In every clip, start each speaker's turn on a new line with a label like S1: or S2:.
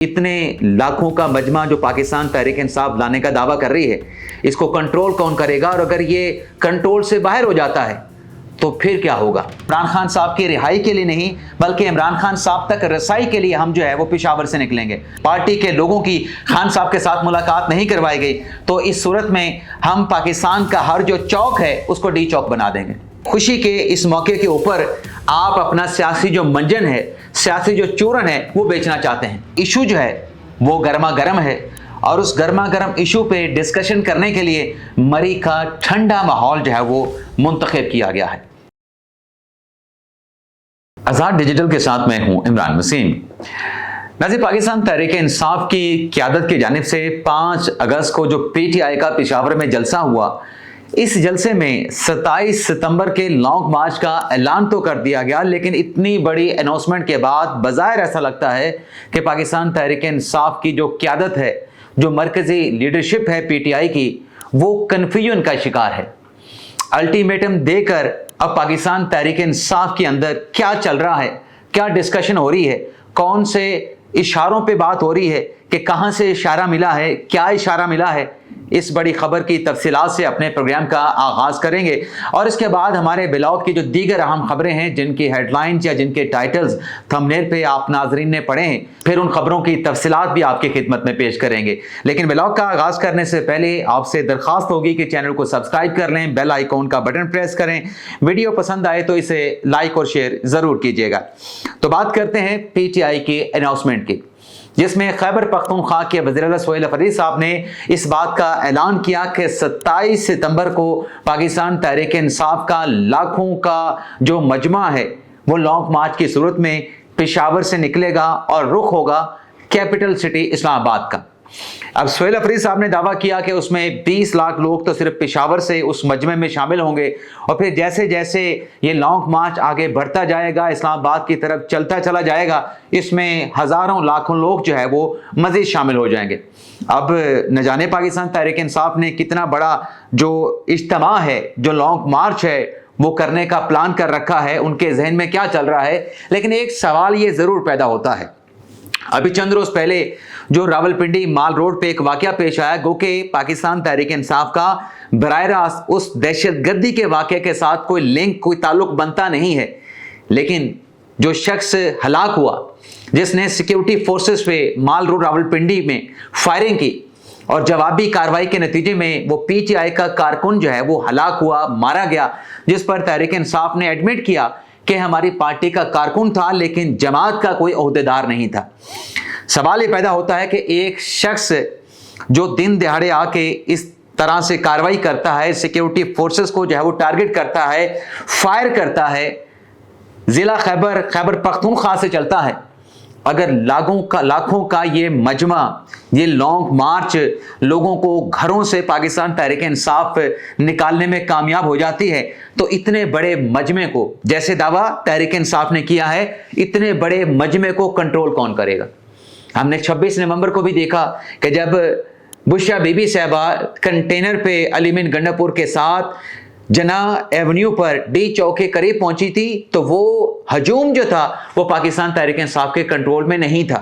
S1: इतने लाखों का मजमा जो पाकिस्तान तहरीक इंसाफ लाने का दावा कर रही है, इसको कंट्रोल कौन करेगा? और अगर ये कंट्रोल से बाहर हो जाता है तो फिर क्या होगा? इमरान खान साहब की रिहाई के लिए नहीं बल्कि इमरान खान साहब तक रसाई के लिए हम जो है वो पेशावर से निकलेंगे। पार्टी के लोगों की खान साहब के साथ मुलाकात नहीं करवाई गई तो इस सूरत में हम पाकिस्तान का हर जो चौक है उसको डी चौक बना देंगे। खुशी के इस मौके के ऊपर आप अपना सियासी जो मंजन है, सियासी जो चूरन है वो बेचना चाहते हैं। इशू जो है वो गर्मा गर्म है और उस गर्मा गर्म इशू पे डिस्कशन करने के लिए मरी का ठंडा माहौल जो है वो मुंतखब किया गया है। आज़ाद डिजिटल के साथ मैं हूं इमरान वसीम। नाज़रीन, पाकिस्तान तहरीक इंसाफ की क़यादत की जानिब से 5 अगस्त को जो PTI का पेशावर में जलसा हुआ, इस जलसे में 27 सितंबर के लॉन्ग मार्च का ऐलान तो कर दिया गया, लेकिन इतनी बड़ी अनाउंसमेंट के बाद बज़ाहिर ऐसा लगता है कि पाकिस्तान तहरीक इंसाफ की जो क़यादत है, जो मरकज़ी लीडरशिप है PTI की, वो कन्फ्यूजन का शिकार है। अल्टीमेटम देकर अब पाकिस्तान तहरीक इंसाफ के अंदर क्या चल रहा है, क्या डिस्कशन हो रही है, कौन से इशारों पे बात हो रही है कि कहां से इशारा मिला है, क्या इशारा मिला है, इस बड़ी खबर की तफसीलात से अपने प्रोग्राम का आगाज करेंगे। और इसके बाद हमारे ब्लॉग की जो दीगर अहम खबरें हैं, जिनकी हेडलाइंस या जिनके टाइटल्स थंबनेल पे आप नाजरीन ने पढ़े हैं, फिर उन खबरों की तफसीलात भी आपकी खिदमत में पेश करेंगे। लेकिन ब्लॉग का आगाज करने से पहले आपसे दरख्वास्त होगी कि चैनल को सब्सक्राइब कर लें, बेल आइकॉन का बटन प्रेस करें, वीडियो पसंद आए तो इसे लाइक और शेयर जरूर कीजिएगा। तो बात करते हैं PTI की अनाउंसमेंट की, जिसमें खैबर पख्तूनख्वा के वज़ीर-ए-आला सोहेल अफरीदी साहब ने इस बात का ऐलान किया कि 27 सितंबर को पाकिस्तान तहरीक इंसाफ का लाखों का जो मजमा है वो लॉन्ग मार्च की सूरत में पेशावर से निकलेगा और रुख होगा कैपिटल सिटी इस्लामाबाद का। अब सोहेल अफरीदी साहब ने दावा किया कि उसमें 20 लाख लोग तो सिर्फ पेशावर से उस मजमे में शामिल होंगे और फिर जैसे जैसे ये लॉन्ग मार्च आगे बढ़ता जाएगा, इस्लामाबाद की तरफ चलता चला जाएगा, इसमें हज़ारों लाखों लोग जो है वो मज़ीद शामिल हो जाएंगे। अब न जाने पाकिस्तान तहरीक इंसाफ ने कितना बड़ा जो इज्तिमा है, जो लॉन्ग मार्च है वो करने का प्लान कर रखा है, उनके जहन में क्या चल रहा है। लेकिन एक सवाल ये ज़रूर पैदा होता है, अभी चंद रोज पहले जो रावलपिंडी माल रोड पे एक वाकया पेश आया, गो कि पाकिस्तान तहरीक इंसाफ का बराह रास्त उस दहशतगर्दी के वाकये के साथ कोई लिंक, कोई ताल्लुक बनता नहीं है, लेकिन जो शख्स हलाक हुआ, जिसने सिक्योरिटी फोर्सेस पे माल रोड रावलपिंडी में फायरिंग की और जवाबी कार्रवाई के नतीजे में वो PTI का कारकुन जो है वो हलाक हुआ, मारा गया, जिस पर तहरीक इंसाफ ने एडमिट किया कि हमारी पार्टी का कारकुन था लेकिन जमात का कोई ओहदेदार नहीं था। सवाल ये पैदा होता है कि एक शख्स जो दिन दिहाड़े आके इस तरह से कार्रवाई करता है, सिक्योरिटी फोर्सेस को जो है वो टारगेट करता है, फायर करता है, जिला खैबर पख्तूनख्वा से चलता है, अगर लाखों का ये मजमा, ये लॉन्ग मार्च लोगों को घरों से पाकिस्तान तहरीक इंसाफ निकालने में कामयाब हो जाती है, तो इतने बड़े मजमे को, जैसे दावा तहरीक इंसाफ ने किया है, इतने बड़े मजमे को कंट्रोल कौन करेगा? हमने 26 नवंबर को भी देखा कि जब बुशरा बीबी साहबा कंटेनर पे अलीमीन गंडापुर के साथ जना एवेन्यू पर डी चौक के करीब पहुंची थी, तो वो हजूम जो था वो पाकिस्तान तहरीक इंसाफ के कंट्रोल में नहीं था।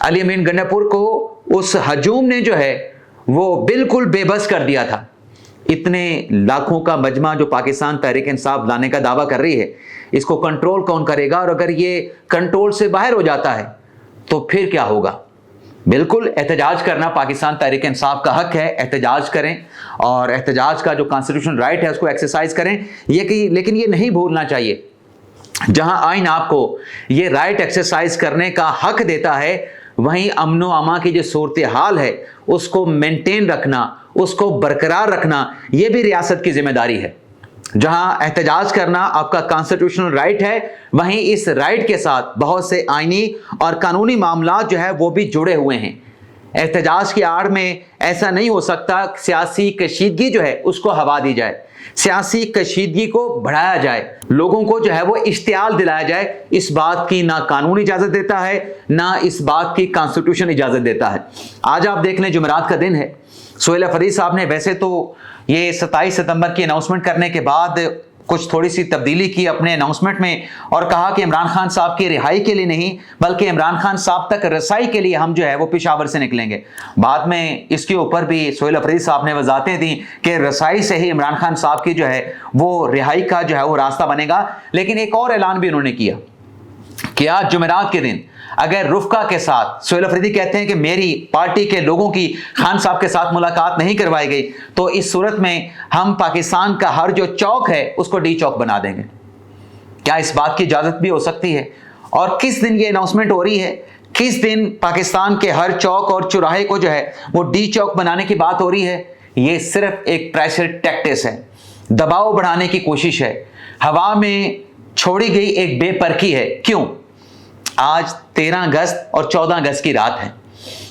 S1: अलीमीन गंडापुर को उस हजूम ने जो है वो बिल्कुल बेबस कर दिया था। इतने लाखों का मजमा जो पाकिस्तान तहरीक इंसाफ लाने का दावा कर रही है, इसको कंट्रोल कौन करेगा? और अगर ये कंट्रोल से बाहर हो जाता है तो फिर क्या होगा? बिल्कुल एहतजाज करना पाकिस्तान तहरीक इंसाफ का हक है, एहतजाज करें और एहतजाज का जो कॉन्स्टिट्यूशन राइट है उसको एक्सरसाइज करें, लेकिन ये नहीं भूलना चाहिए, जहां आइन आपको ये राइट एक्सरसाइज करने का हक देता है, वहीं अमन व अमा की जो सूरत हाल है उसको मेंटेन रखना, उसको बरकरार रखना, ये भी रियासत की जिम्मेदारी है। जहां एहतजाज करना आपका कॉन्स्टिट्यूशनल राइट है, वहीं इस राइट के साथ बहुत से आईनी और कानूनी मामला जो है वो भी जुड़े हुए हैं। एहतजाज की आड़ में ऐसा नहीं हो सकता सियासी कशीदगी जो है उसको हवा दी जाए, सियासी कशीदगी को बढ़ाया जाए, लोगों को जो है वो इश्तियाल दिलाया जाए। इस बात की ना कानून इजाजत देता है, ना इस बात की कॉन्स्टिट्यूशन इजाजत देता है। आज आप देख लें, जुमेरात का दिन है, सोहेल अफरीदी साहब ने वैसे तो ये 27 सितंबर की अनाउंसमेंट करने के बाद कुछ थोड़ी सी तब्दीली की अपने अनाउंसमेंट में और कहा कि इमरान खान साहब की रिहाई के लिए नहीं बल्कि इमरान खान साहब तक रसाई के लिए हम जो है वो पेशावर से निकलेंगे। बाद में इसके ऊपर भी सोहेल अफरीदी साहब ने वजाहतें दी कि रसाई से ही इमरान खान साहब की जो है वो रिहाई का जो है वो रास्ता बनेगा। लेकिन एक और ऐलान भी उन्होंने किया कि आज जुमेरात के दिन अगर रुफका के साथ, सोहेल अफरीदी कहते हैं कि मेरी पार्टी के लोगों की खान साहब के साथ मुलाकात नहीं करवाई गई तो इस सूरत में हम पाकिस्तान का हर जो चौक है उसको डी चौक बना देंगे। क्या इस बात की इजाजत भी हो सकती है? और किस दिन ये अनाउंसमेंट हो रही है, किस दिन पाकिस्तान के हर चौक और चौराहे को जो है वो डी चौक बनाने की बात हो रही है? ये सिर्फ एक प्रेशर टैक्टिक्स है, दबाव बढ़ाने की कोशिश है, हवा में छोड़ी गई एक बेपरखी है। क्यों? आज 13 अगस्त और 14 अगस्त की रात है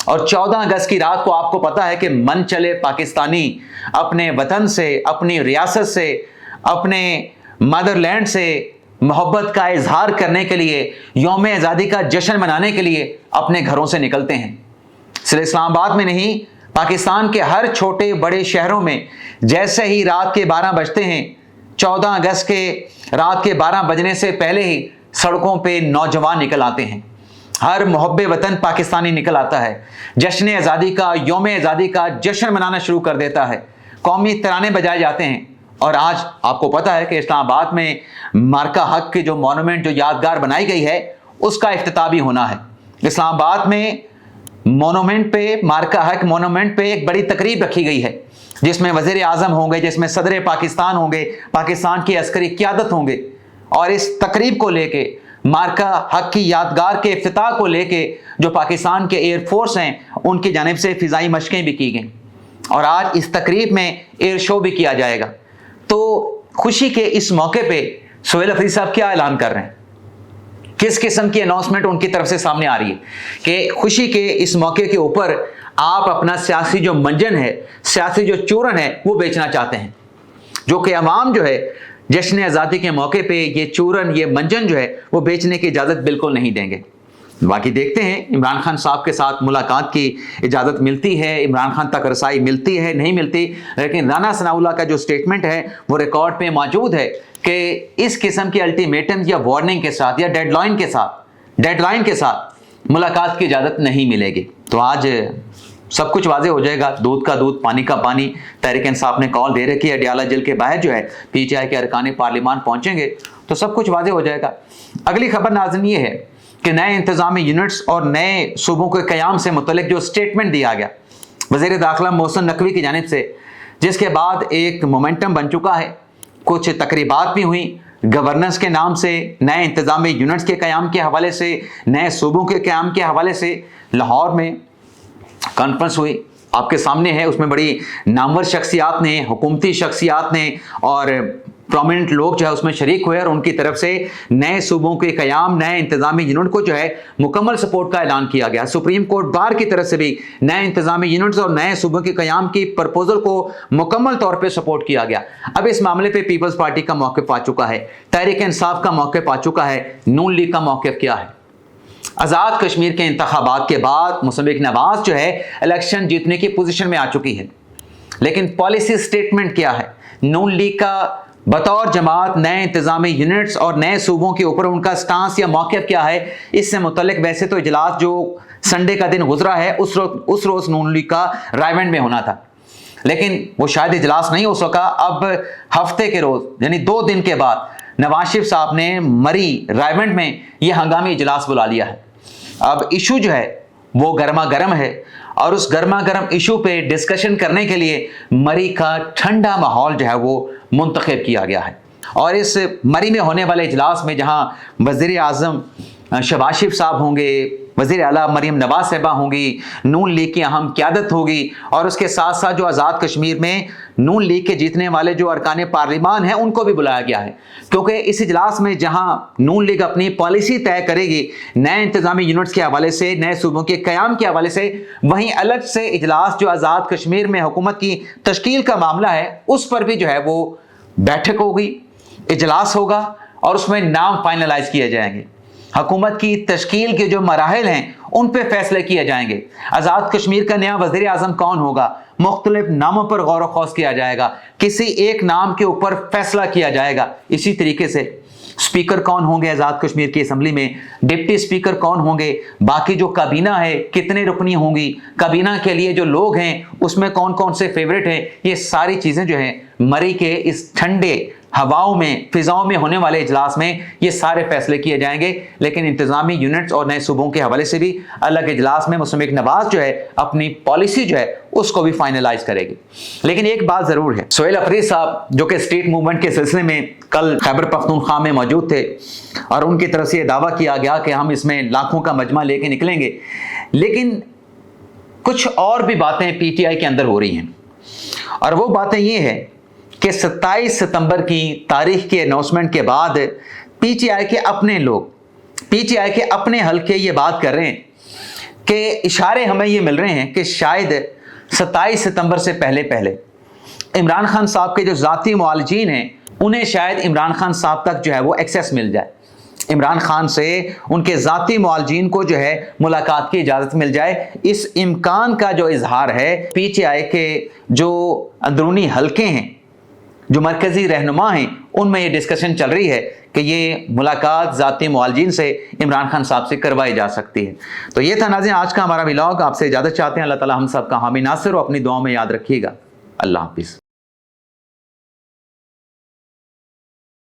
S1: और 14 अगस्त की रात को आपको पता है कि मन चले पाकिस्तानी अपने वतन से, अपनी रियासत से, अपने मदरलैंड से मोहब्बत का इजहार करने के लिए, यौम आज़ादी का जश्न मनाने के लिए अपने घरों से निकलते हैं। सिर्फ इस्लामाबाद में नहीं, पाकिस्तान के हर छोटे बड़े शहरों में जैसे ही रात के 12 बजते हैं, 14 अगस्त के रात के 12 बजने से पहले ही सड़कों पे नौजवान निकल आते हैं। हर मुहब्बे वतन पाकिस्तानी निकल आता है, जश्न आज़ादी का, यौम आज़ादी का जश्न मनाना शुरू कर देता है, कौमी तराने बजाए जाते हैं। और आज आपको पता है कि इस्लामाबाद में मार्का हक की जो मॉन्यूमेंट, जो यादगार बनाई गई है, उसका इफ्तिताह भी होना है। इस्लामाबाद में मॉन्यूमेंट पे, मार्का हक मॉन्यूमेंट पे एक बड़ी तकरीब रखी गई है जिसमें वज़ीर आज़म होंगे, जिसमें सदर पाकिस्तान होंगे, पाकिस्तान की अस्करी क़यादत होंगे। और इस तकरीब को लेके, मार्का हक की यादगार के इफ्तिताह को लेके जो पाकिस्तान के एयरफोर्स हैं उनकी जानिब से फ़िज़ाई मशक़ें भी की गई और आज इस तकरीब में एयर शो भी किया जाएगा। तो खुशी के इस मौके पे सोहेल अफरीदी साहब क्या ऐलान कर रहे हैं, किस किस्म की अनाउंसमेंट उनकी तरफ से सामने आ रही है कि खुशी के इस मौके के ऊपर आप अपना सियासी जो मंजन है, सियासी जो चूरन है, वो बेचना चाहते हैं, जो कि अवाम जो है जश्न आज़ादी के मौके पे ये चूरन, ये मंजन जो है वो बेचने की इजाज़त बिल्कुल नहीं देंगे। बाकी देखते हैं इमरान खान साहब के साथ मुलाकात की इजाज़त मिलती है, इमरान खान तक रसाई मिलती है, नहीं मिलती। लेकिन राना सनाउल्लाह का जो स्टेटमेंट है वो रिकॉर्ड पे मौजूद है कि इस किस्म के अल्टीमेटम या वार्निंग के साथ या डेडलाइन के साथ मुलाकात की इजाज़त नहीं मिलेगी। तो आज सब कुछ वाज़ेह हो जाएगा, दूध का दूध, पानी का पानी। तहरीक इंसाफ ने कॉल दे रखी है, अडियाला जेल के बाहर जो है पीटीआई के अरकान पार्लिमान पहुंचेंगे तो सब कुछ वाज़ेह हो जाएगा। अगली खबर नाज़रीन ये है कि नए इंतजामी यूनिट्स और नए सूबों के क़याम से मुतल्लिक जो स्टेटमेंट दिया गया वज़ीर दाखिला मोहसिन नकवी की जानिब से, जिसके बाद एक मोमेंटम बन चुका है, कुछ तकरीबात भी हुई गवर्नेंस के नाम से, नए इंतजामी यूनिट्स के क़याम के हवाले से, नए सूबों के क़याम के हवाले से। लाहौर में कॉन्फ्रेंस हुई, आपके सामने है, उसमें बड़ी नामवर शख्सियात ने, हुकूमती शख्सियात ने और प्रोमिनेंट लोग जो है उसमें शरीक हुए और उनकी तरफ से नए सूबों के क़याम, नए इंतजामी यूनिट को जो है मुकम्मल सपोर्ट का ऐलान किया गया। सुप्रीम कोर्ट बार की तरफ से भी नए इंतजामी यूनिट्स और नए सूबों के क़याम की प्रपोजल को मुकम्मल तौर पर सपोर्ट किया गया। अब इस मामले पर पीपल्स पार्टी का मौक़िफ़ आ चुका है, तहरीक इंसाफ का मौक़िफ़ आ चुका है, नून लीग का मौक़िफ़ क्या है? आज़ाद कश्मीर के इंतखाबात के बाद मुशर्रफ नवाज जो है इलेक्शन जीतने की पोजीशन में आ चुकी है, लेकिन पॉलिसी स्टेटमेंट क्या है? नून लीग का बतौर जमात नए इंतजामी यूनिट्स और नए सूबों के ऊपर उनका स्टांस या मौक़िफ़ क्या है, इससे मुतल्लिक वैसे तो इजलास जो संडे का दिन गुजरा है उस रोज़ नून लीग का रायवेंड में होना था, लेकिन वो शायद इजलास नहीं हो सका। अब हफ्ते के रोज़ यानी 2 दिन के बाद नवाज शरीफ साहब ने मरी रायवेंड में ये हंगामी इजलास बुला लिया है। अब इशू जो है वो गर्मा गर्म है और उस गर्मा गर्म इशू पे डिस्कशन करने के लिए मरी का ठंडा माहौल जो है वो मुंतखब किया गया है। और इस मरी में होने वाले इजलास में जहाँ वज़ीर आज़म शहबाज शरीफ साहब होंगे, वज़ीर आला मरीम नवाज साहिबा होंगी, नून लीग की अहम क़यादत होगी और उसके साथ साथ जो आज़ाद कश्मीर में नून लीग के जीतने वाले जो अरकान पार्लिमान हैं उनको भी बुलाया गया है, क्योंकि इस इजलास में जहां नून लीग अपनी पॉलिसी तय करेगी नए इंतजामी यूनिट्स के हवाले से, नए सूबों के क़याम के हवाले से, वहीं अलग से इजलास जो आज़ाद कश्मीर में हुकूमत की तश्कील का मामला है उस पर भी जो है वो बैठक होगी, इजलास होगा और उसमें नाम फाइनलाइज किए जाएंगे। हुकूमत की तश्कील के जो मराहिल हैं उन पे फैसले किए जाएंगे। आज़ाद कश्मीर का नया वज़ीर आज़म कौन होगा, मुख्तलिफ नामों पर गौर व खौज किया जाएगा, किसी एक नाम के ऊपर फैसला किया जाएगा। इसी तरीके से स्पीकर कौन होंगे आज़ाद कश्मीर की असम्बली में, डिप्टी स्पीकर कौन होंगे, बाकी जो काबीना है कितने रुकनी होंगी, काबीना के लिए जो लोग हैं उसमें कौन कौन से फेवरेट हैं, ये सारी चीज़ें जो हैं मई के इस ठंडे हवाओं में, फिजाओं में होने वाले इजलास में ये सारे फैसले किए जाएंगे। लेकिन इंतजामी यूनिट्स और नए सूबों के हवाले से भी अलग इजलास में मुस्तफ़ा नवाज जो है अपनी पॉलिसी जो है उसको भी फाइनलाइज करेगी। लेकिन एक बात ज़रूर है, सोहेल अफरीद साहब जो कि स्ट्रीट मूवमेंट के सिलसिले में कल खैबर पख्तूनख्वा में मौजूद थे और उनकी तरफ से दावा किया गया कि हम इसमें लाखों का मजमा लेके निकलेंगे, लेकिन कुछ और भी बातें PTI के अंदर हो रही हैं और वो बातें ये हैं कि 27 सितंबर की तारीख के अनाउंसमेंट के बाद PTI के अपने लोग, PTI के अपने हल्के ये बात कर रहे हैं कि इशारे हमें ये मिल रहे हैं कि शायद 27 सितंबर से पहले पहले इमरान खान साहब के जो ज़ाती मुआलजीन हैं उन्हें शायद इमरान खान साहब तक जो है वो एक्सेस मिल जाए, इमरान खान से उनके ज़ाती मुआलजीन को जो है मुलाकात की इजाज़त मिल जाए। इस इम्कान का जो इजहार है PTI के जो अंदरूनी हल्के हैं, जो मरकज़ी रहनुमा हैं, उनमें ये डिस्कशन चल रही है कि ये मुलाकात ज़ाती मुआलजीन से इमरान खान साहब से करवाई जा सकती है। तो ये था नाज़रीन आज का हमारा व्लॉग। आपसे इजाज़त चाहते हैं। अल्लाह ताला हम सब का हामी नासिर हो, अपनी दुआओं में याद रखिएगा। अल्लाह हाफिज़।